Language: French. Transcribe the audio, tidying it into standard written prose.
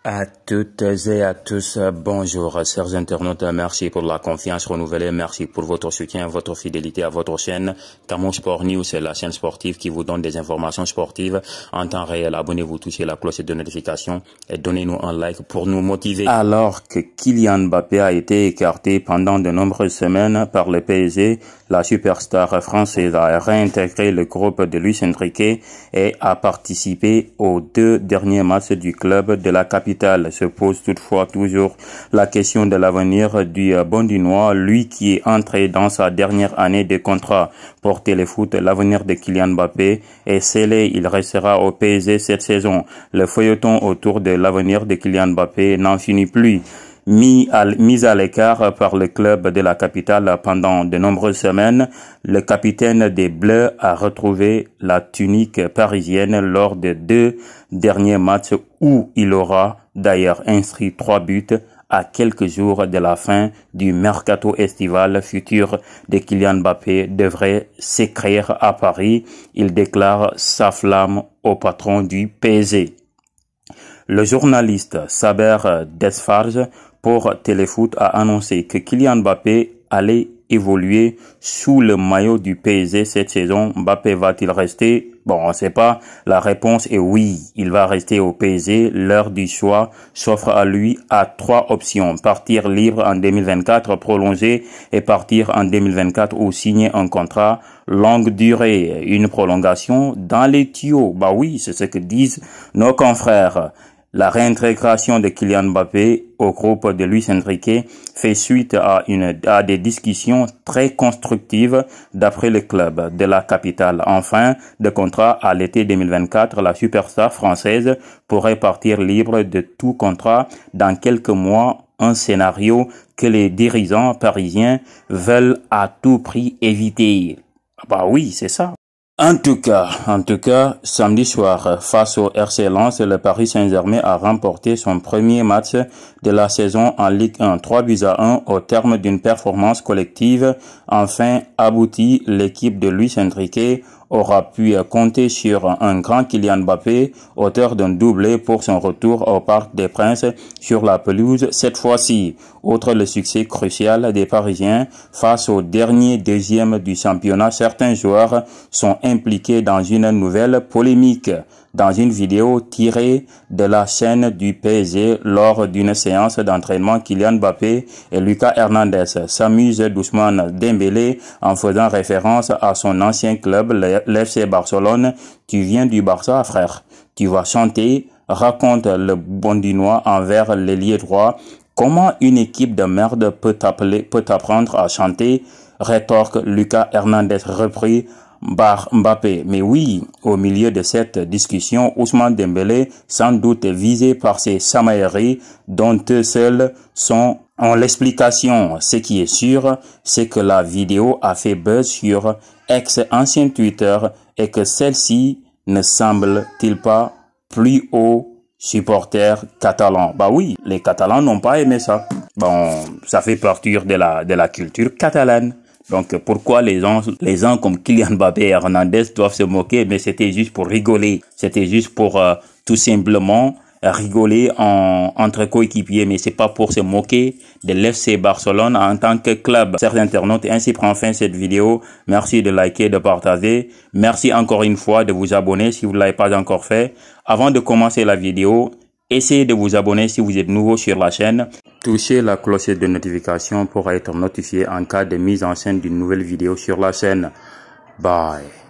À toutes et à tous, bonjour, chers internautes, merci pour la confiance renouvelée, merci pour votre soutien, votre fidélité à votre chaîne. Camon Sport News, c'est la chaîne sportive qui vous donne des informations sportives en temps réel. Abonnez-vous, touchez la cloche de notification et donnez-nous un like pour nous motiver. Alors que Kylian Mbappé a été écarté pendant de nombreuses semaines par le PSG, la superstar française a réintégré le groupe de Luis Enrique et a participé aux 2 derniers matchs du club de la capitale. Se pose toutefois toujours la question de l'avenir du Bondinois, lui qui est entré dans sa dernière année de contrat pour Téléfoot. L'avenir de Kylian Mbappé est scellé, il restera au PSG cette saison. Le feuilleton autour de l'avenir de Kylian Mbappé n'en finit plus. Mis à l'écart par le club de la capitale pendant de nombreuses semaines, le capitaine des Bleus a retrouvé la tunique parisienne lors des 2 derniers matchs où il aura d'ailleurs inscrit 3 buts à quelques jours de la fin du mercato estival. Futur de Kylian Mbappé devrait s'écrire à Paris. Il déclare sa flamme au patron du PSG. Le journaliste Saber Desfarges pour Téléfoot a annoncé que Kylian Mbappé allait évoluer sous le maillot du PSG cette saison. Mbappé va-t-il rester? Bon, on ne sait pas. La réponse est oui, il va rester au PSG. L'heure du choix s'offre à lui à 3 options. Partir libre en 2024, prolonger et partir en 2024 ou signer un contrat longue durée. Une prolongation dans les tuyaux. Bah oui, c'est ce que disent nos confrères. La réintégration de Kylian Mbappé au groupe de Luis Enrique fait suite à des discussions très constructives d'après le club de la capitale. En fin de contrat à l'été 2024, la superstar française pourrait partir libre de tout contrat dans quelques mois, un scénario que les dirigeants parisiens veulent à tout prix éviter. Bah oui, c'est ça. En tout cas, samedi soir, face au RC Lens, le Paris Saint-Germain a remporté son premier match de la saison en Ligue 1, 3-1 au terme d'une performance collective enfin aboutie. L'équipe de Luis Enrique aura pu compter sur un grand Kylian Mbappé, auteur d'un doublé pour son retour au Parc des Princes sur la pelouse cette fois-ci. Outre le succès crucial des Parisiens face au dernier 2e du championnat, certains joueurs sont impliqués dans une nouvelle polémique. Dans une vidéo tirée de la chaîne du PSG lors d'une séance d'entraînement, Kylian Mbappé et Lucas Hernandez s'amusent d'Ousmane Dembélé en faisant référence à son ancien club, l'FC Barcelone. Tu viens du Barça, frère. Tu vas chanter, raconte le Bondinois envers l'ailier droit. Comment une équipe de merde peut t'apprendre à chanter? Rétorque Lucas Hernandez, repris Mbappé. Mais oui, au milieu de cette discussion, Ousmane Dembélé, sans doute visé par ces chamailleries dont eux seuls ont l'explication. Ce qui est sûr, c'est que la vidéo a fait buzz sur ancien Twitter et que celle-ci ne semble-t-il pas plus aux supporters catalans. Bah oui, les Catalans n'ont pas aimé ça. Bon, ça fait partie de la culture catalane. Donc, pourquoi les gens comme Kylian Mbappé et Hernandez doivent se moquer? Mais c'était juste pour rigoler. C'était juste pour tout simplement rigoler entre coéquipiers. Mais c'est pas pour se moquer de l'FC Barcelone en tant que club. Chers internautes, ainsi prend fin cette vidéo. Merci de liker, de partager. Merci encore une fois de vous abonner si vous ne l'avez pas encore fait. Avant de commencer la vidéo, essayez de vous abonner si vous êtes nouveau sur la chaîne. Touchez la cloche de notification pour être notifié en cas de mise en scène d'une nouvelle vidéo sur la chaîne. Bye.